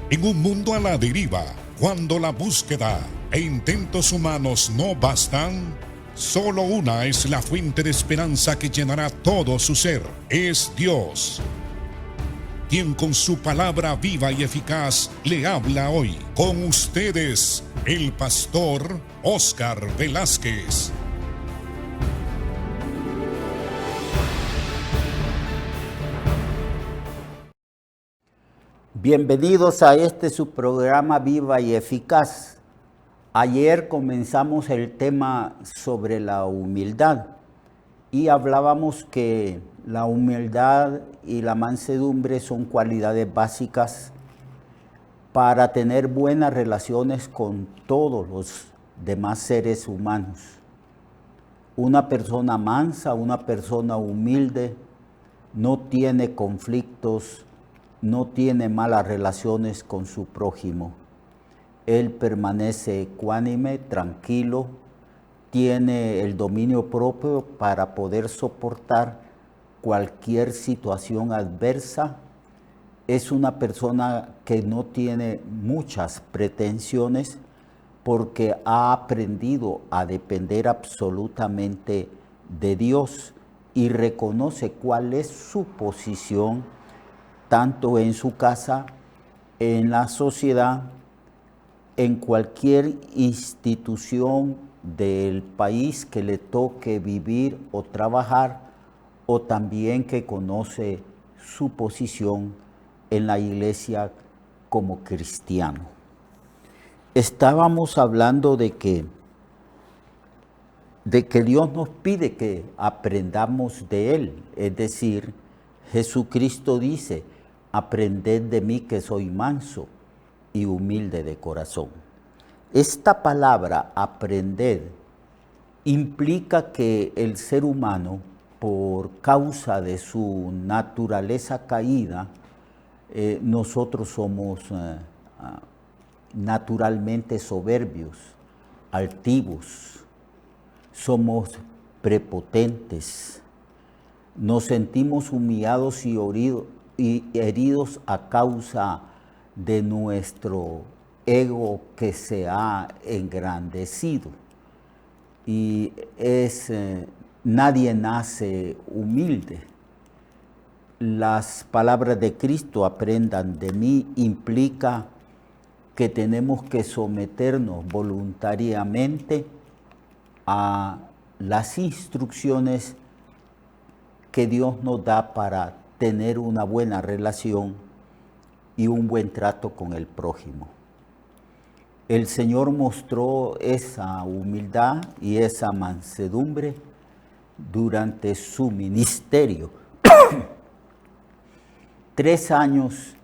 En un mundo a la deriva, cuando la búsqueda e intentos humanos no bastan, solo una es la fuente de esperanza que llenará todo su ser. Es Dios, quien con su palabra viva y eficaz le habla hoy. Con ustedes, el pastor Óscar Velázquez. Bienvenidos a su programa Viva y Eficaz. Ayer comenzamos el tema sobre la humildad y hablábamos que la humildad y la mansedumbre son cualidades básicas para tener buenas relaciones con todos los demás seres humanos. Una persona mansa, una persona humilde, no tiene conflictos, no tiene malas relaciones con su prójimo. Él permanece ecuánime, tranquilo, tiene el dominio propio para poder soportar cualquier situación adversa. Es una persona que no tiene muchas pretensiones porque ha aprendido a depender absolutamente de Dios y reconoce cuál es su posición tanto en su casa, en la sociedad, en cualquier institución del país que le toque vivir o trabajar, o también que conoce su posición en la iglesia como cristiano. Estábamos hablando de que Dios nos pide que aprendamos de Él, es decir, Jesucristo dice: aprended de mí que soy manso y humilde de corazón. Esta palabra aprender implica que el ser humano, por causa de su naturaleza caída, nosotros somos naturalmente soberbios, altivos, somos prepotentes, nos sentimos humillados y heridos a causa de nuestro ego que se ha engrandecido. Y nadie nace humilde. Las palabras de Cristo, aprendan de mí, implica que tenemos que someternos voluntariamente a las instrucciones que Dios nos da para tener una buena relación y un buen trato con el prójimo. El Señor mostró esa humildad y esa mansedumbre durante su ministerio. 3 años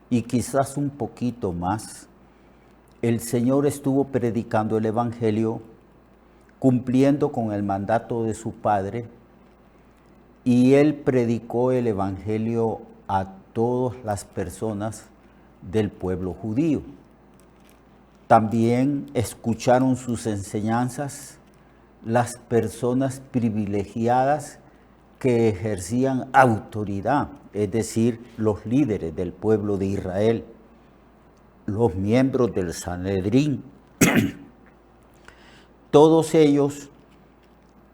y quizás un poquito más, el Señor estuvo predicando el Evangelio, cumpliendo con el mandato de su Padre, y Él predicó el Evangelio a todas las personas del pueblo judío. También escucharon sus enseñanzas las personas privilegiadas que ejercían autoridad, es decir, los líderes del pueblo de Israel, los miembros del Sanedrín. Todos ellos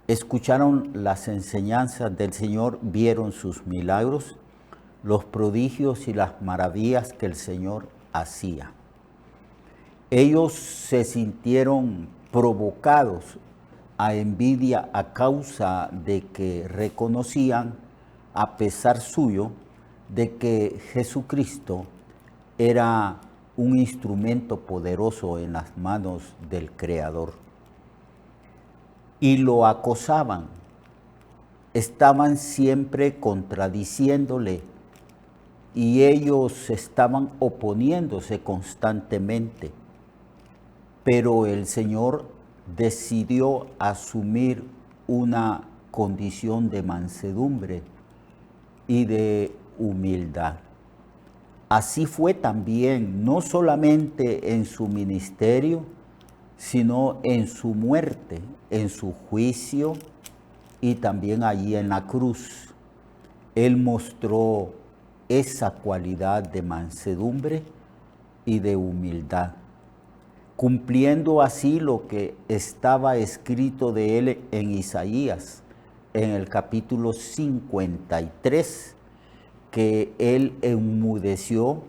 escucharon las enseñanzas del Señor, vieron sus milagros, los prodigios y las maravillas que el Señor hacía. Ellos se sintieron provocados a envidia a causa de que reconocían, a pesar suyo, de que Jesucristo era un instrumento poderoso en las manos del Creador. Y lo acosaban, estaban siempre contradiciéndole y ellos estaban oponiéndose constantemente. Pero el Señor decidió asumir una condición de mansedumbre y de humildad. Así fue también, no solamente en su ministerio, sino en su muerte, en su juicio y también allí en la cruz. Él mostró esa cualidad de mansedumbre y de humildad, cumpliendo así lo que estaba escrito de él en Isaías, en el capítulo 53, que él enmudeció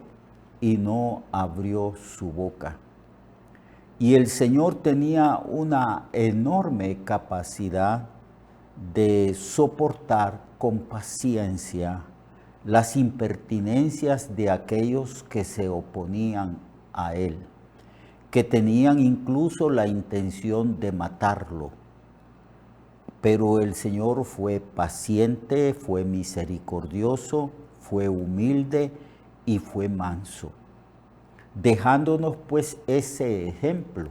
y no abrió su boca. Y el Señor tenía una enorme capacidad de soportar con paciencia las impertinencias de aquellos que se oponían a él, que tenían incluso la intención de matarlo. Pero el Señor fue paciente, fue misericordioso, fue humilde y fue manso, dejándonos pues ese ejemplo.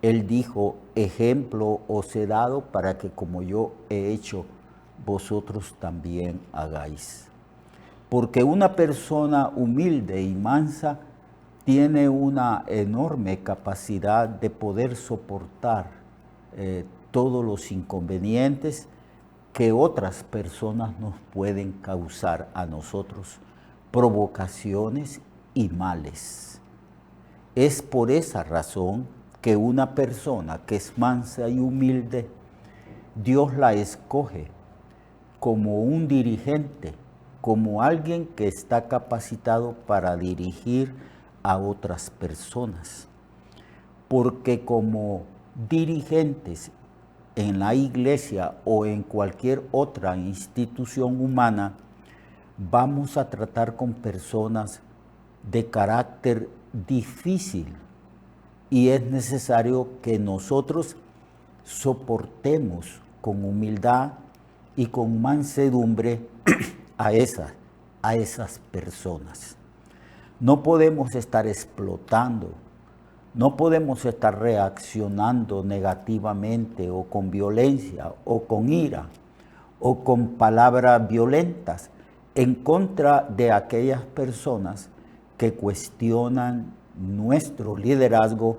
Él dijo, ejemplo os he dado para que como yo he hecho, vosotros también hagáis. Porque una persona humilde y mansa tiene una enorme capacidad de poder soportar todos los inconvenientes que otras personas nos pueden causar a nosotros, provocaciones y males. Es por esa razón que una persona que es mansa y humilde, Dios la escoge como un dirigente, como alguien que está capacitado para dirigir a otras personas. Porque como dirigentes en la iglesia o en cualquier otra institución humana, vamos a tratar con personas de carácter difícil y es necesario que nosotros soportemos con humildad y con mansedumbre a esas personas. No podemos estar explotando, no podemos estar reaccionando negativamente o con violencia o con ira o con palabras violentas en contra de aquellas personas que cuestionan nuestro liderazgo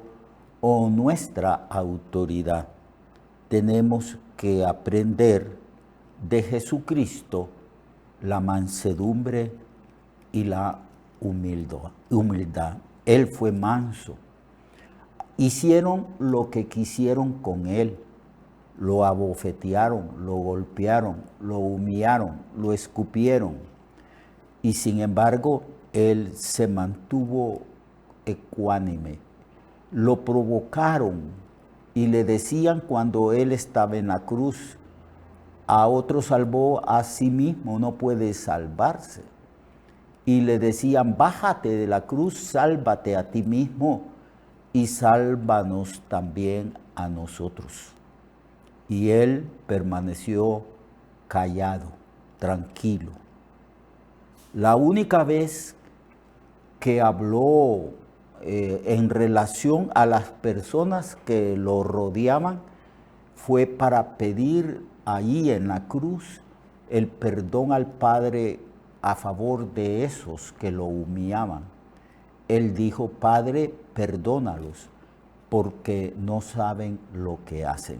o nuestra autoridad. Tenemos que aprender de Jesucristo la mansedumbre y la humildad. Él fue manso. Hicieron lo que quisieron con él. Lo abofetearon, lo golpearon, lo humillaron, lo escupieron. Y sin embargo, él se mantuvo ecuánime. Lo provocaron y le decían cuando él estaba en la cruz, a otro salvó, a sí mismo no puede salvarse. Y le decían, bájate de la cruz, sálvate a ti mismo y sálvanos también a nosotros. Y él permaneció callado, tranquilo. La única vez que habló en relación a las personas que lo rodeaban fue para pedir ahí en la cruz el perdón al Padre a favor de esos que lo humillaban. Él dijo, Padre, perdónalos, porque no saben lo que hacen.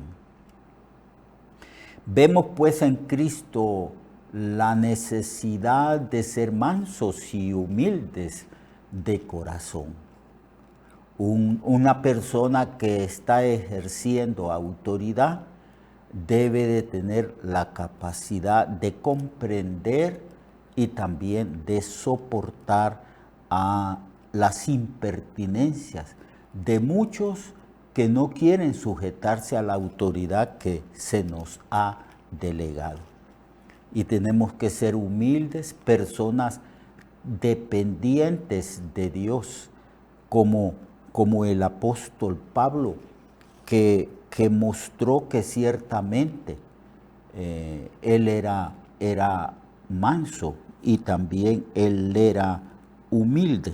Vemos pues en Cristo la necesidad de ser mansos y humildes de corazón. Una persona que está ejerciendo autoridad debe de tener la capacidad de comprender y también de soportar a las impertinencias de muchos que no quieren sujetarse a la autoridad que se nos ha delegado. Y tenemos que ser humildes, personas dependientes de Dios, como el apóstol Pablo, que mostró que ciertamente él era manso y también él era humilde.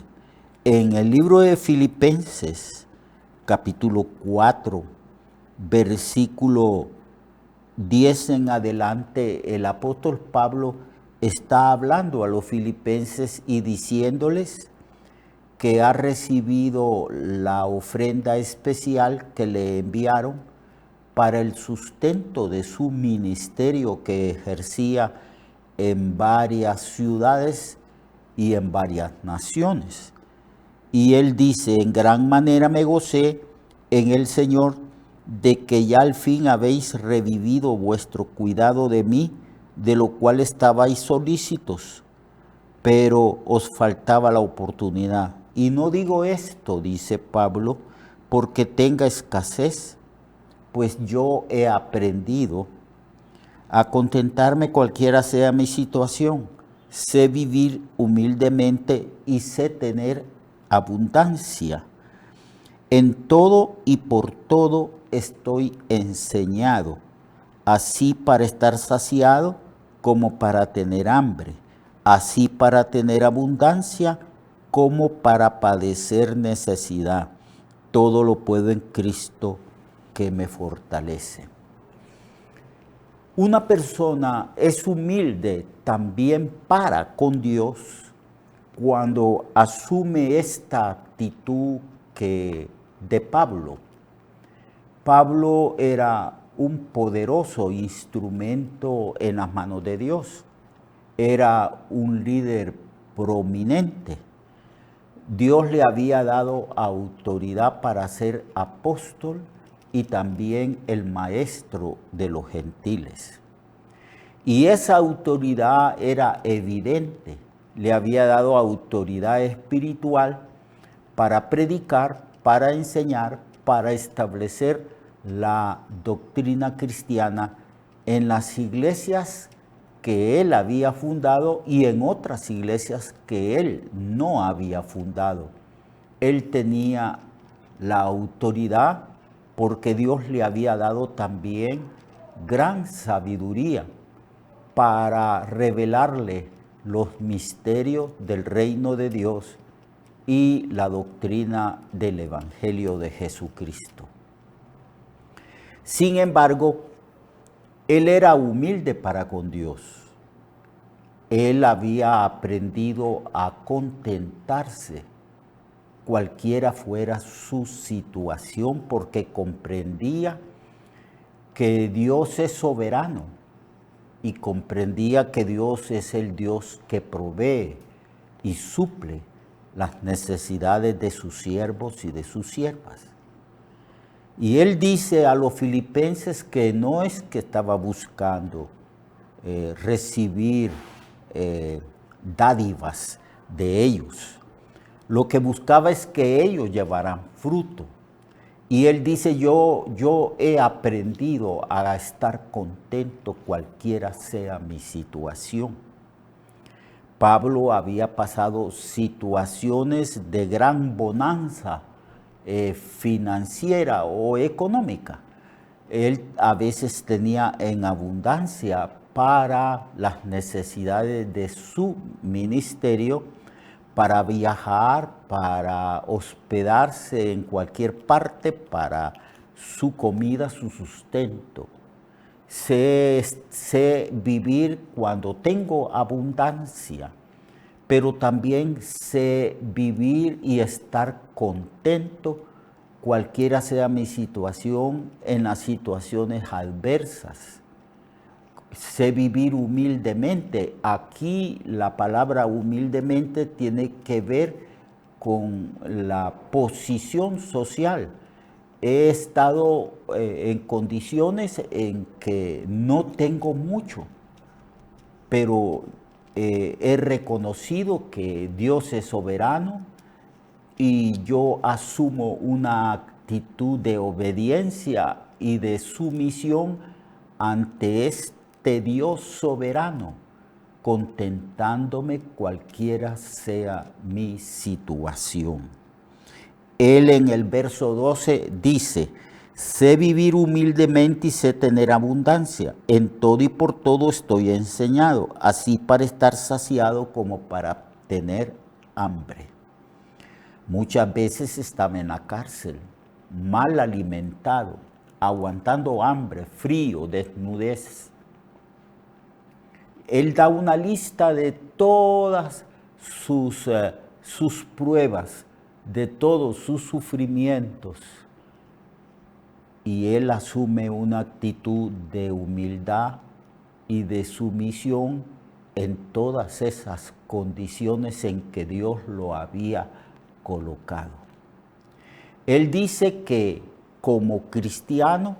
En el libro de Filipenses, capítulo 4, versículo 10 en adelante, el apóstol Pablo está hablando a los filipenses y diciéndoles que ha recibido la ofrenda especial que le enviaron para el sustento de su ministerio que ejercía en varias ciudades y en varias naciones. Y él dice, en gran manera me gocé en el Señor de que ya al fin habéis revivido vuestro cuidado de mí, de lo cual estabais solícitos, pero os faltaba la oportunidad. Y no digo esto, dice Pablo, porque tenga escasez, pues yo he aprendido a contentarme cualquiera sea mi situación. Sé vivir humildemente y sé tener abundancia. En todo y por todo estoy enseñado, así para estar saciado como para tener hambre, así para tener abundancia como para padecer necesidad. Todo lo puedo en Cristo que me fortalece. Una persona es humilde también para con Dios cuando asume esta actitud de Pablo. Pablo era un poderoso instrumento en las manos de Dios. Era un líder prominente. Dios le había dado autoridad para ser apóstol y también el maestro de los gentiles. Y esa autoridad era evidente. Le había dado autoridad espiritual para predicar, para enseñar, para establecer la doctrina cristiana en las iglesias que él había fundado y en otras iglesias que él no había fundado. Él tenía la autoridad porque Dios le había dado también gran sabiduría para revelarle los misterios del reino de Dios y la doctrina del Evangelio de Jesucristo. Sin embargo, él era humilde para con Dios. Él había aprendido a contentarse, cualquiera fuera su situación, porque comprendía que Dios es soberano y comprendía que Dios es el Dios que provee y suple las necesidades de sus siervos y de sus siervas. Y él dice a los filipenses que no es que estaba buscando recibir dádivas de ellos. Lo que buscaba es que ellos llevaran fruto. Y él dice, yo he aprendido a estar contento cualquiera sea mi situación. Pablo había pasado situaciones de gran bonanza financiera o económica. Él a veces tenía en abundancia para las necesidades de su ministerio, para viajar, para hospedarse en cualquier parte, para su comida, su sustento. Sé vivir cuando tengo abundancia, pero también sé vivir y estar contento, cualquiera sea mi situación, en las situaciones adversas. Sé vivir humildemente. Aquí la palabra humildemente tiene que ver con la posición social. He estado en condiciones en que no tengo mucho, pero he reconocido que Dios es soberano y yo asumo una actitud de obediencia y de sumisión ante este Dios soberano, contentándome cualquiera sea mi situación. Él en el verso 12 dice, sé vivir humildemente y sé tener abundancia. En todo y por todo estoy enseñado, así para estar saciado como para tener hambre. Muchas veces estaba en la cárcel, mal alimentado, aguantando hambre, frío, desnudez. Él da una lista de todas sus pruebas, de todos sus sufrimientos. Y él asume una actitud de humildad y de sumisión en todas esas condiciones en que Dios lo había colocado. Él dice que como cristiano,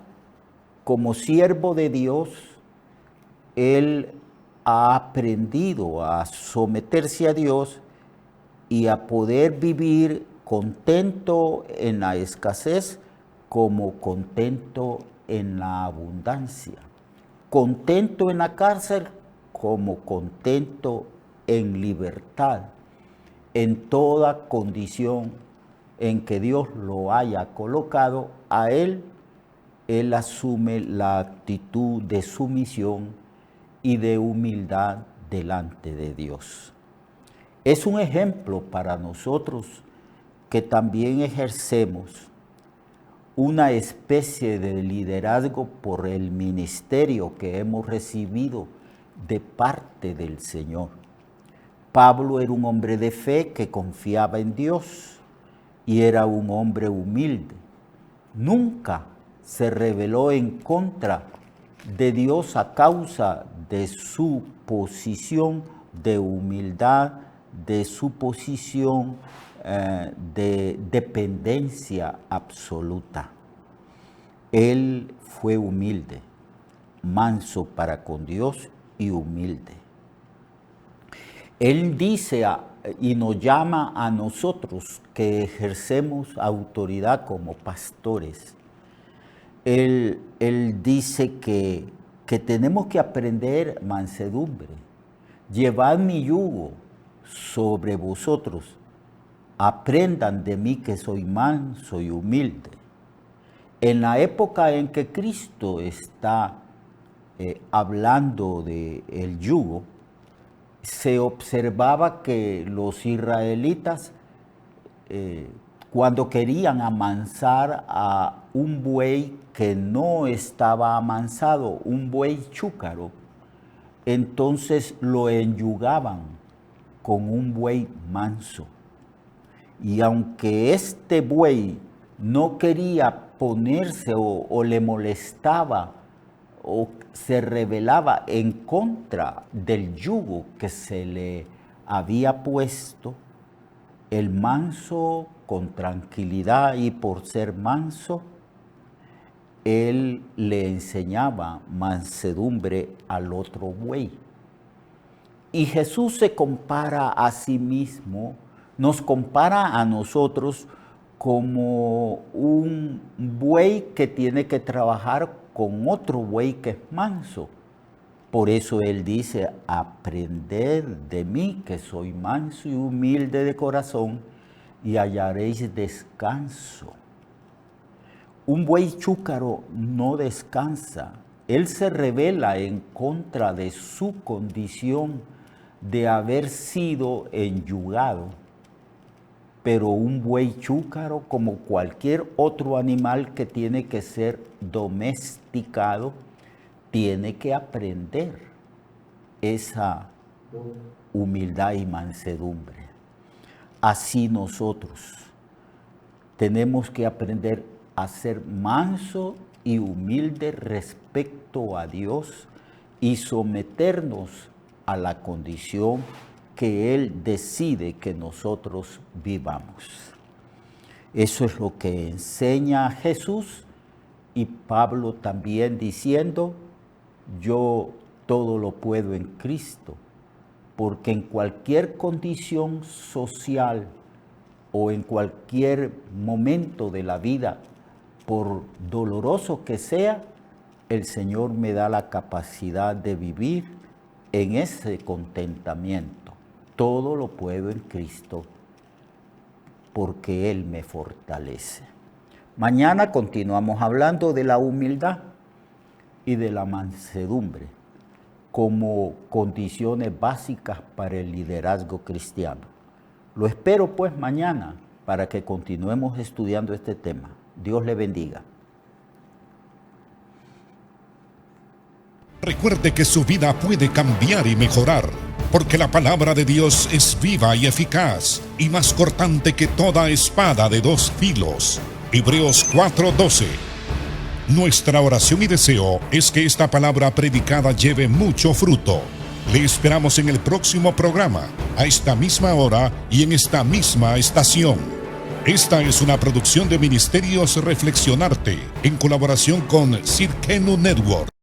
como siervo de Dios, él ha aprendido a someterse a Dios y a poder vivir contento en la escasez como contento en la abundancia. Contento en la cárcel como contento en libertad. En toda condición en que Dios lo haya colocado, a él asume la actitud de sumisión y de humildad delante de Dios. Es un ejemplo para nosotros que también ejercemos una especie de liderazgo por el ministerio que hemos recibido de parte del Señor. Pablo era un hombre de fe que confiaba en Dios y era un hombre humilde. Nunca se rebeló en contra de Dios a causa de su posición de humildad, de su posición de dependencia absoluta. Él fue humilde, manso para con Dios y humilde. Él dice y nos llama a nosotros que ejercemos autoridad como pastores. Él dice que tenemos que aprender mansedumbre. Llevad mi yugo sobre vosotros. Aprendan de mí que soy manso y humilde. En la época en que Cristo está hablando del yugo, se observaba que los israelitas, cuando querían amansar a un buey que no estaba amansado, un buey chúcaro, entonces lo enyugaban con un buey manso. Y aunque este buey no quería ponerse o le molestaba o se rebelaba en contra del yugo que se le había puesto, el manso con tranquilidad y por ser manso, él le enseñaba mansedumbre al otro buey. Y Jesús se compara a sí mismo, nos compara a nosotros como un buey que tiene que trabajar con otro buey que es manso. Por eso él dice, aprended de mí que soy manso y humilde de corazón y hallaréis descanso. Un buey chúcaro no descansa. Él se rebela en contra de su condición de haber sido enyugado. Pero un buey chúcaro, como cualquier otro animal que tiene que ser domesticado, tiene que aprender esa humildad y mansedumbre. Así nosotros tenemos que aprender a ser manso y humilde respecto a Dios y someternos a la condición que Él decide que nosotros vivamos. Eso es lo que enseña Jesús y Pablo también diciendo, yo todo lo puedo en Cristo, porque en cualquier condición social o en cualquier momento de la vida, por doloroso que sea, el Señor me da la capacidad de vivir en ese contentamiento. Todo lo puedo en Cristo, porque Él me fortalece. Mañana continuamos hablando de la humildad y de la mansedumbre como condiciones básicas para el liderazgo cristiano. Lo espero pues mañana para que continuemos estudiando este tema. Dios le bendiga. Recuerde que su vida puede cambiar y mejorar, porque la palabra de Dios es viva y eficaz, y más cortante que toda espada de dos filos. Hebreos 4:12. Nuestra oración y deseo es que esta palabra predicada lleve mucho fruto. Le esperamos en el próximo programa, a esta misma hora y en esta misma estación. Esta es una producción de Ministerios Reflexionarte en colaboración con Cirkenu Network.